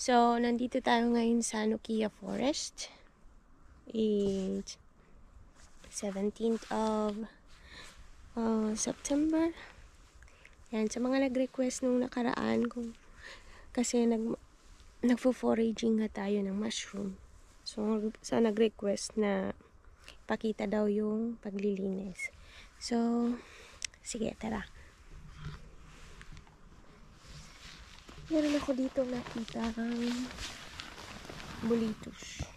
So, nandito tayo ngayon sa Nokia Forest. It's 17th of September. Yan, sa mga nag-request nung nakaraan kung kasi nagfo-foraging nga tayo ng mushroom. So, sa nag-request na pakita daw yung paglilinis. So, sige, tara. Meron ako dito nakita ang bulitos.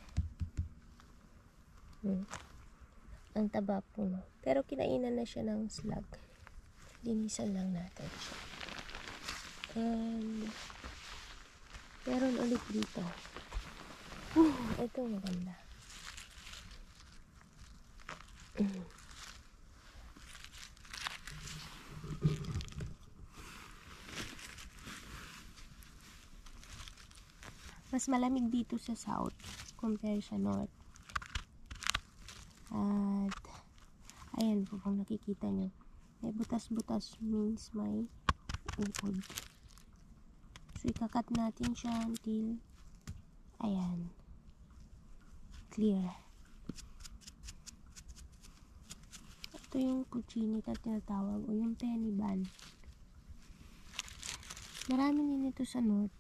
Ang taba po, no? Pero kinainan na siya ng slug. Linisan lang natin siya. And meron ulit dito. Ito maganda. Mas malamig dito sa south compare sa north. At ayan po kung nakikita nyo, may butas-butas means may uod. So ikakat natin siya until ayan, clear. Ito yung kuchinita tinatawag o yung penny ban. Marami din ito sa north.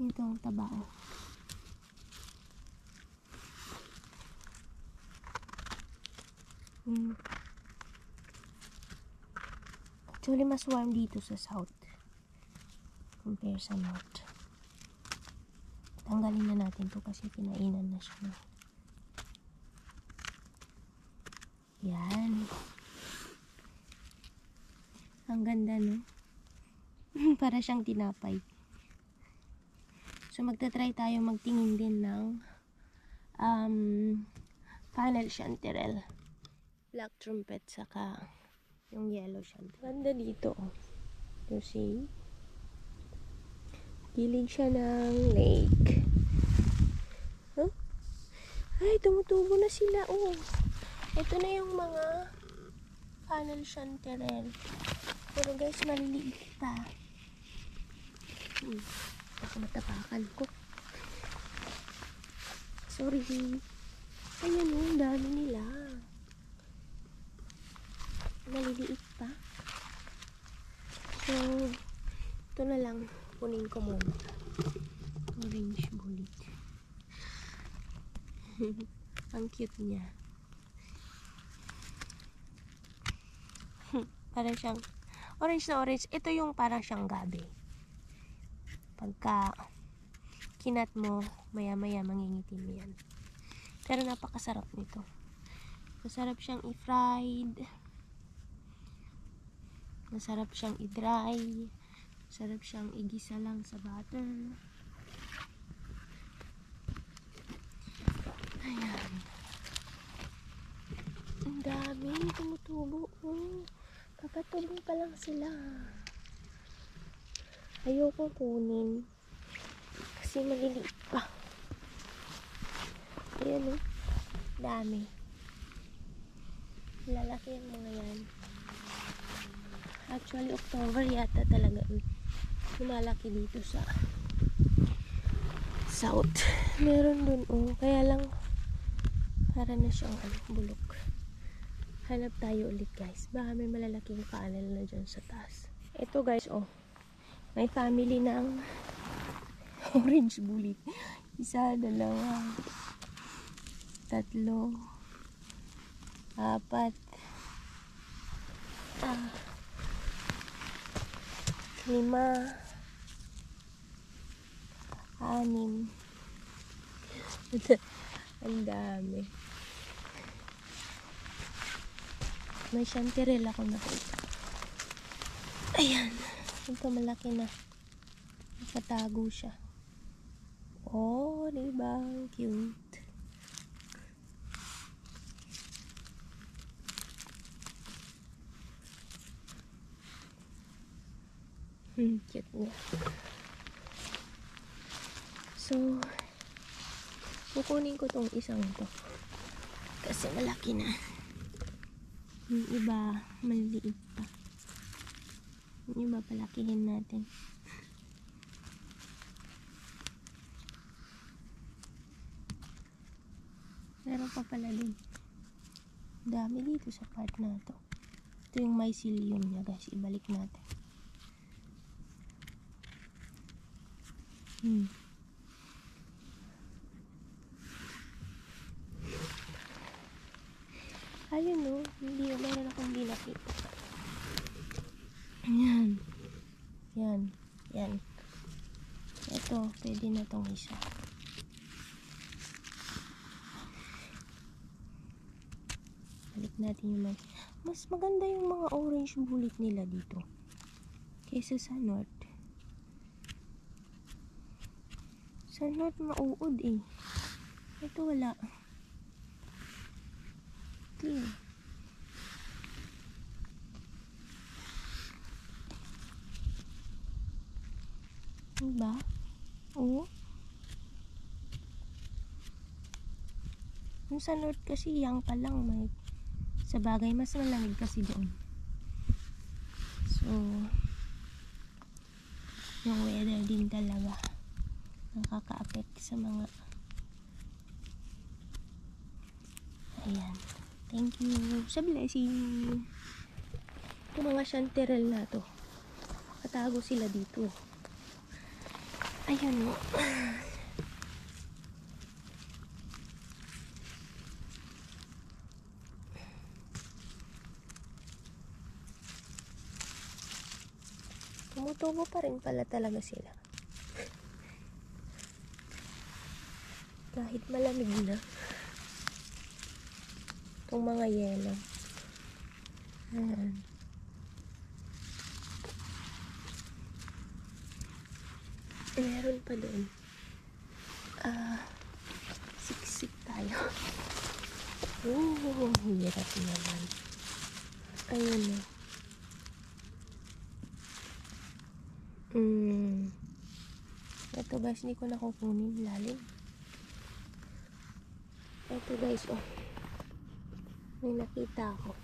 Ito ang tabao. Actually, mas warm dito sa south compare sa north. Tanggalin na natin to kasi kinainan na siya. Yan. Ang ganda, no? Para siyang tinapay. So, magta-try tayo magtingin din ng panel chanterelle, black trumpet, saka yung yellow chanterelle. Ganda dito, oh. You see? Gilid siya ng lake. Huh? Ay, tumutubo na sila, oh. Ito na yung mga panel chanterelle. Pero guys, maliliit pa. Ako matapakan ko. Sorry. Ayan o, ang dami nila. Maliliit pa. So, ito na lang. Kunin ko muna. Orange bullet. Ang cute niya. Parang siyang orange na orange. Ito yung parang siyang gabi. Pagka kinat mo, maya-maya mangingitim yan. Pero napakasarap nito. Masarap siyang i-fried. Masarap siyang i-dry. Masarap siyang igisa lang sa butter. Ayan. Ang dami. Tumutubo. Kapatubo pa lang sila. Ayoko kunin. Kasi maliliit pa. Ayan, dami. Lalaki yung mga yan. Actually, October yata talaga lumalaki dito sa south. Meron dun, kaya lang para na siyang bulok. Hanap tayo ulit, guys. Baka may malalaking panel na dyan sa taas. Ito, guys, may family ng orange bullet. Isa, dalawa, tatlo, apat, lima, anim. Ang dami. May chanterelle ako nakita. Ayan. Ito malaki na. Nakatago siya. Oh, diba? Cute. Cute niya. So, kukunin ko tong isang to. Kasi malaki na. Yung iba, maliliit pa. Yung papalakihin natin. Meron pa pala din. Dami dito sa part na to. Ito yung mycelium niya guys. Ibalik natin. Ayun no. Hindi. Meron akong hindi nakita. Yan. Yan. Yan. Ito. Pwede na tong isa. Balik natin yung mas maganda yung mga orange bullet nila dito kaysa sa north. Sa north mauod eh. Ito wala. Clear. Diba? Oo. Yung sa north kasi yang pa lang may sa bagay mas malamig kasi doon. So yung weather din talaga nakaka-affect sa mga ayan. Thank you sa blessing. Yung mga chanterelle na to katago sila dito. Ayan o. Tumutubo pa rin pala talaga sila. Kahit malamig na. Itong mga yellow. Ayan. Meron pa doon. Siksik tayo. Hirap naman. Ayun na. Ito guys, hindi ko nakukunin lalim. Ito guys, oh. May nakita ako.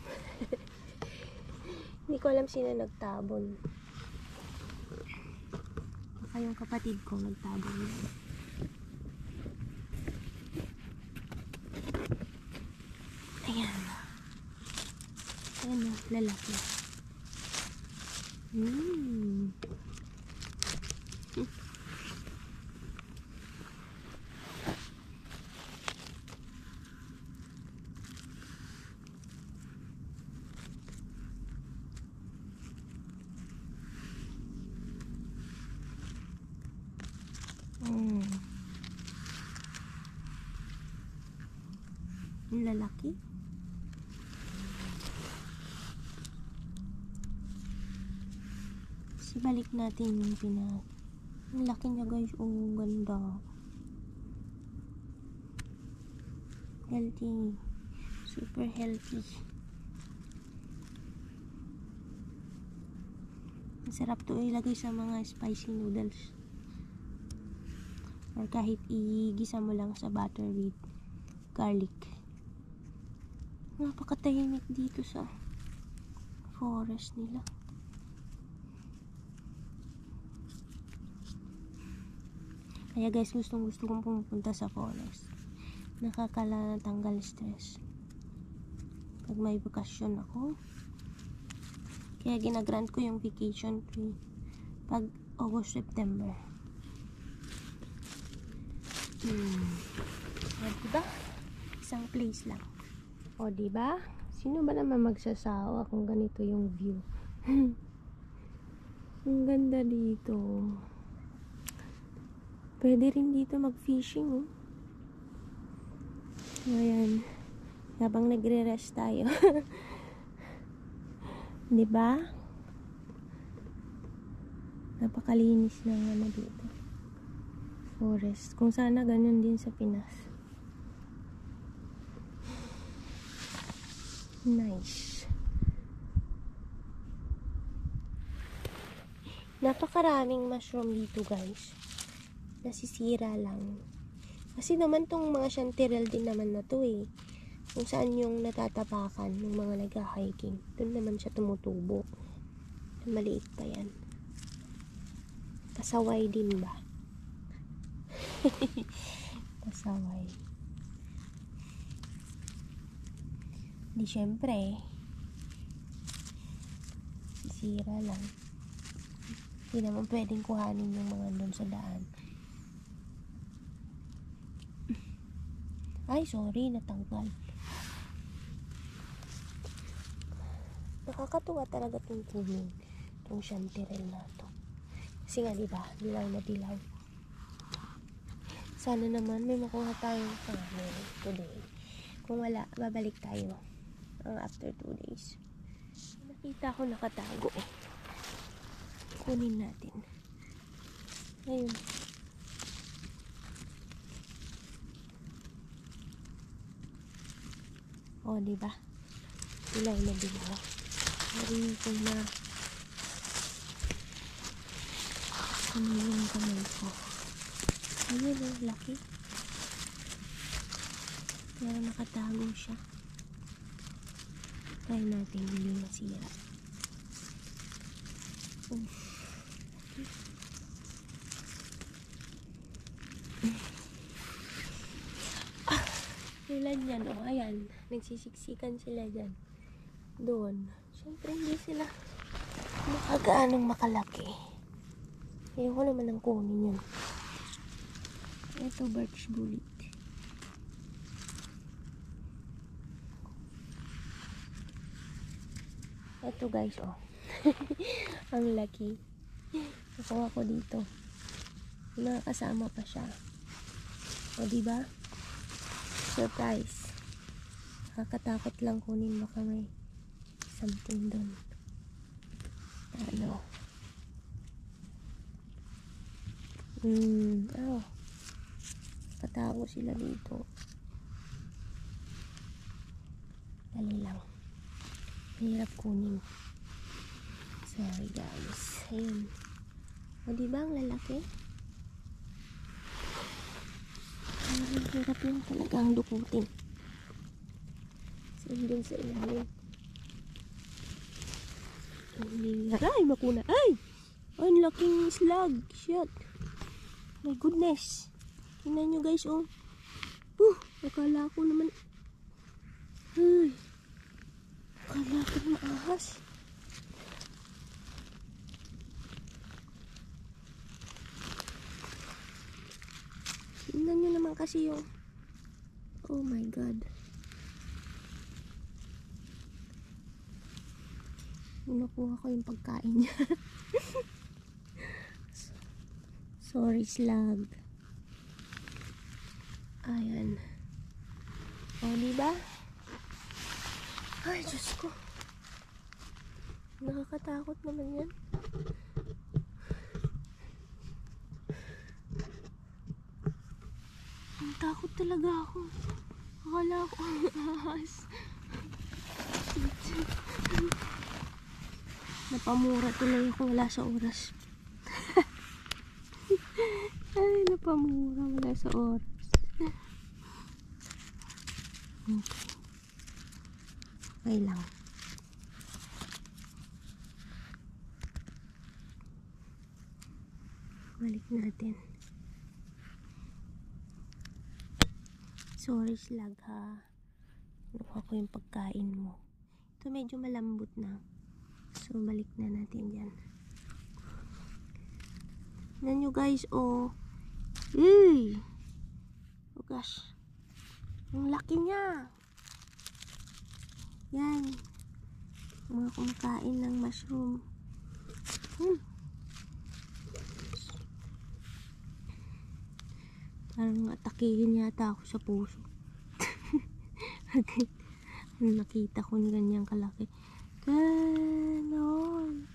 Hindi ko alam sino nagtabon. Baka yung kapatid ko nagtabon. Ayan. Ayan o, lalaki. Ang lalaki. Balik natin yung ang laki niya guys. Oh, ganda. Healthy. Super healthy. Ang sarap to ilagay sa mga spicy noodles. Or kahit igisa mo lang sa butter with garlic. Napakatahimik dito sa forest nila. Kaya guys, gustong kong pumunta sa forest. Nakakatanggal stress. Pag may bakasyon ako. Kaya ginagrant ko yung vacation to pag August, September. Diba? Isang place lang. O diba? Sino ba naman magsasawa kung ganito yung view? Ang ganda dito. Pwede rin dito mag-fishing, oh. Ayan. Habang nagre-rest tayo. Diba? Napakalinis na ano dito. Forest. Kung sana ganun din sa Pinas. Nice. Napakaraming mushroom dito, guys. Nasisira lang. Kasi naman tong mga chanterelle din naman na to eh. Kung saan yung natatapakan ng mga nag-hiking. Doon naman siya tumutubo. Maliit pa yan. Pasaway din ba? Pasaway. Di syempre. Sisira lang. Hindi naman pwedeng kuhanin yung mga doon sa daan. Ay, sorry, natanggal. Nakakatuwa talaga itong kunin. Itong chanterelle na to. Kasi nga, diba? Dilaw na dilaw. Sana naman may makuha tayong pangalan today. Kung wala, babalik tayo after 2 days. Nakita ko nakatago. Kunin natin. Ayun. O, diba? Dilaw na dilaw. Marin ko na ano yung kamay ko. Ayun o, laki. Pero nakatago siya. Try natin hindi masira. Ilan yan o, ayan. Nagsisiksikan sila dyan. Doon. Siyempre hindi sila makagaanong makalaki. Ayoko naman ang kunin yun. Ito birch bullet. Ito guys oh. Ang laki. Nakuha ko dito. Nakakasama pa siya. O diba? Surprise. Nakakatakot lang kunin, baka may something doon. Ano? Oh. Katago sila dito. Dali lang. Mahirap kunin. Sorry guys. Ayun. O diba ang lalaki? Ang hirap yun talagang dukutin. Same din sa ilalim. Ay, makuna. Ay! Ay, ang laking slug. Shit. My goodness. Tingnan nyo guys, oh. Akala ko naman. Ay. Akala ko naman ahas. Tingnan nyo naman kasi yung. Oh my God. Nakuha ko yung pagkain niya. Sorry, slug. Ayan. O, diba? Ay, Diyos ko. Nakakatakot naman yan. Ang takot talaga ako. Akala ko ang ahas. Napamura tuloy ako, wala sa oras. Ay, napamura, wala sa oras. Okay. Okay lang. Balik natin. Sorry, slug ha. Nakuha ko yung pagkain mo. Ito medyo malambot na. So, balik na natin dyan. Tignan nyo guys, oh. Uy! Oh gosh. Ang laki niya. Yan. Mga kumakain ng mushroom. Parang atakihin yata ako sa puso. Nakita ko ng ganyang kalaki. Ganon.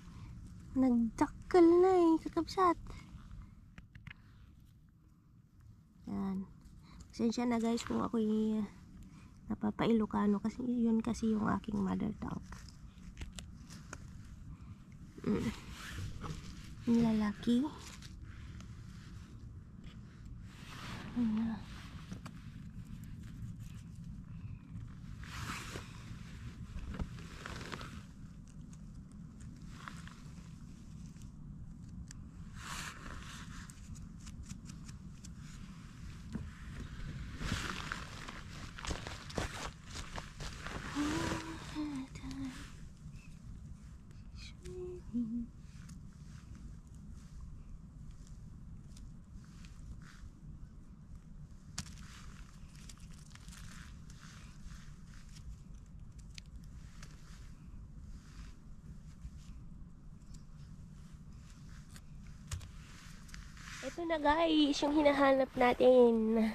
Nagdakkel na eh. Kakabsat. Yan. Pasensya na guys kung ako'y napapa-Ilocano kasi yun kasi yung aking mother tongue. Yung lalaki. Ayan. Ito na guys, yung hinahanap natin.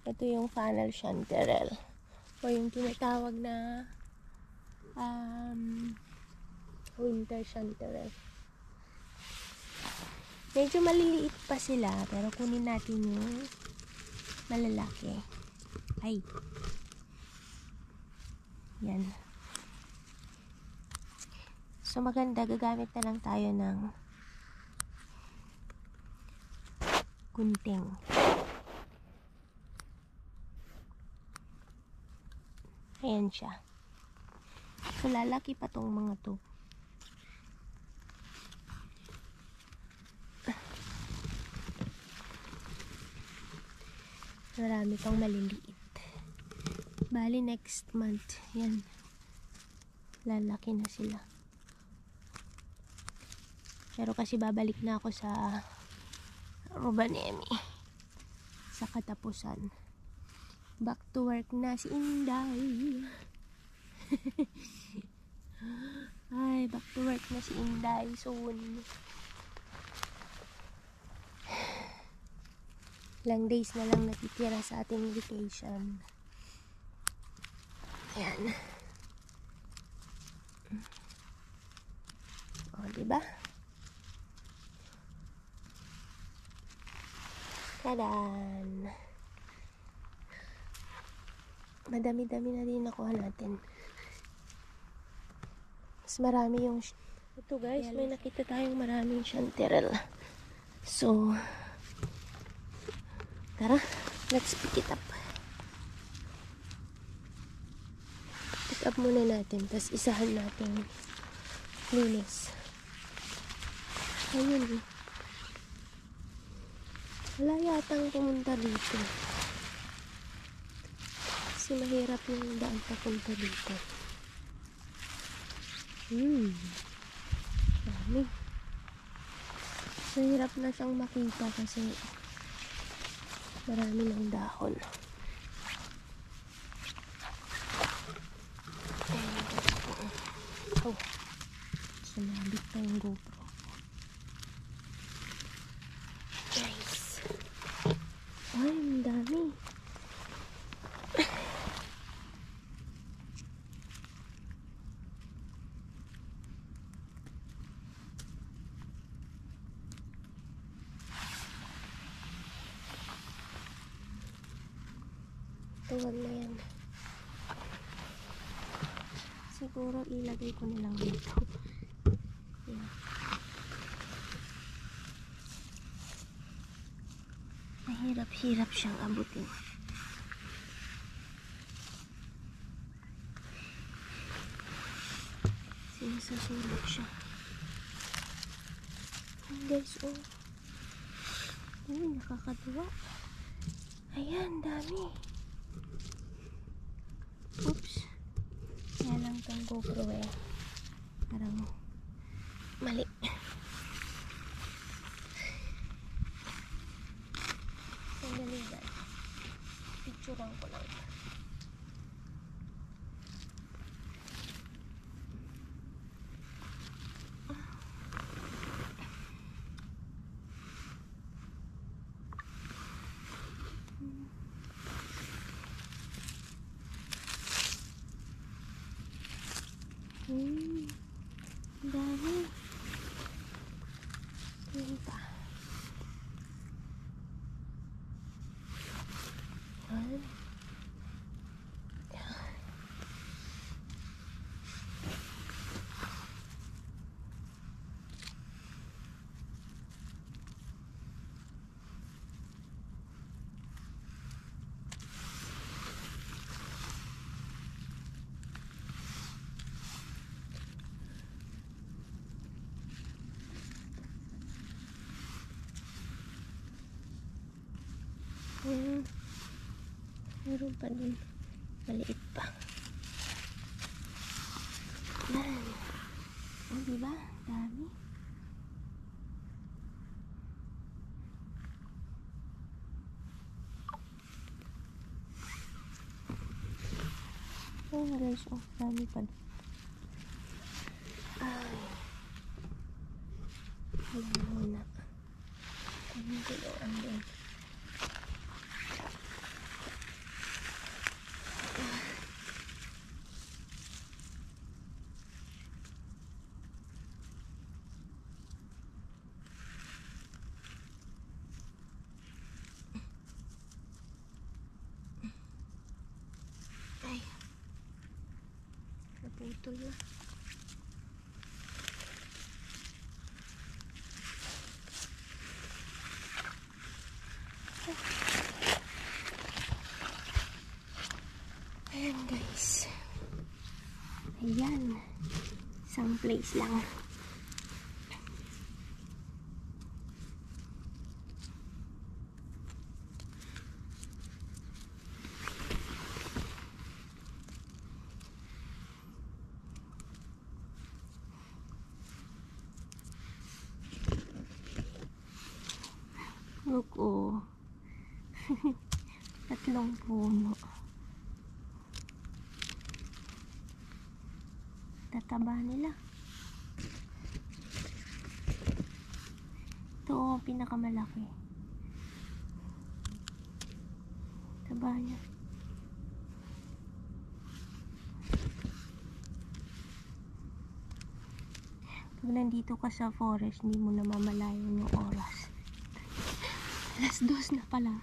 Ito yung funnel chanterelle. O yung tinatawag na winter chanterelle. Medyo maliliit pa sila, pero kunin natin yung malalaki. Ay. Yan. So maganda, gagamit na lang tayo ng gunting. Ayan siya. So lalaki pa tong mga to. Marami pang maliliit. Bali next month, yan. Lalaki na sila. Pero kasi babalik na ako sa Robanemi. Sa katapusan. Back to work na si Inday. Ay, back to work na si Inday soon. Ilang days na lang natitira sa ating vacation. Ayan. O, diba? Tadan! Madami-dami na din nakuha natin. Mas marami yung... Ito guys, may nakita tayong maraming chanterelle. So, tara, let's pick it up. Pick up muna natin, tapos isahan natin linis. Ayun. Wala yatang pumunta dito. Kasi mahirap yung daan papunta dito. Dami. Mahirap na siyang makita kasi marami ng dahon. Oh, sumabit pa yung GoPro. Nice. Ay, ang dami. Tuwag na yan. Siguro ilagay ko na lang dito. Yan. Mahirap-hirap siyang abutin. Sinasusulot siya. Guys, oh. Uy, nakakatuwa. Ayan, dami. Oops. Kaya lang itong GoPro eh. Parang mali. Sandali dyan. Picturean ko lang. Dami. Yan pa. Yan. Meron pa dun. Maliit pa. Yan. O, diba? Dami. Oh guys, oh, dami pa. Ay. Ayan muna. Ayan tuloan din. Ay. Naputol na. Ayan guys. Ayan. Isang place lang. Look, oh. Tatlong puno. Tataba nila. Ito, oh, pinakamalaki. Taba niya. Pag nandito ka sa forest, hindi mo na mamalayan yung oras. Alas 2 na pala.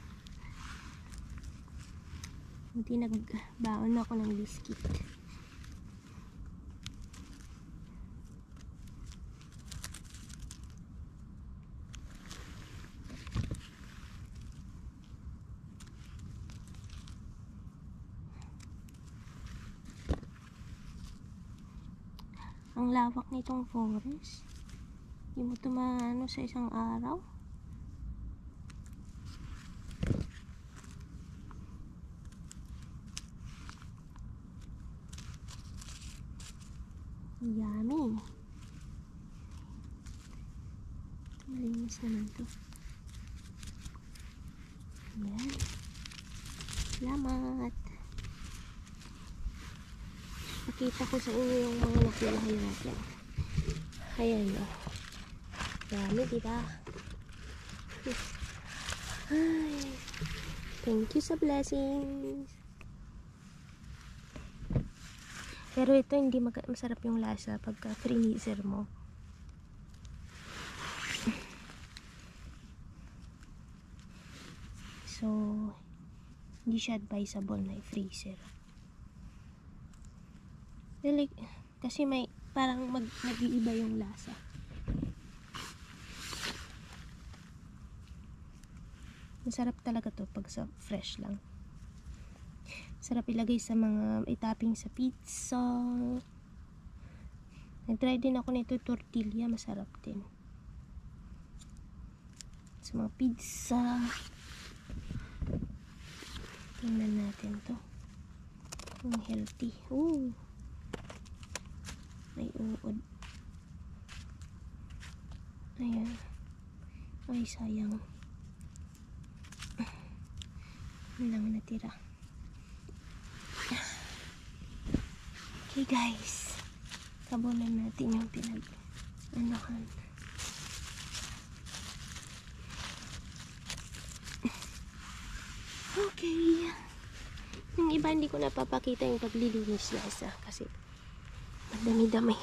Buti nagbaon ako ng biscuit. Ang lawak nitong forest. Hindi mo ito maano sa isang araw. Yummy. Malinis naman ito. Ayan. Salamat. Pakita ko sa inyo yung mga nakuha natin. Ayan o. Yummy, diba? Ay. Thank you sa blessings. Pero ito hindi masarap yung lasa pagka freezer mo. So, hindi siya advisable na i-freezer. Really, kasi may parang nag-iiba yung lasa. Masarap talaga to pag sa fresh lang. Sarap ilagay sa mga itopping sa pizza. Nag-try din ako nito tortilla, masarap din. Sa mga pizza. Tingnan natin to. Kung healthy. Ooh. May uod. Ayan. Ay, sayang. Ano lang natira. Okay guys. Tabunan natin yung pinag-anahan. Okay. Yung iba hindi ko napapakita yung paglilinis na isa kasi madami-dami.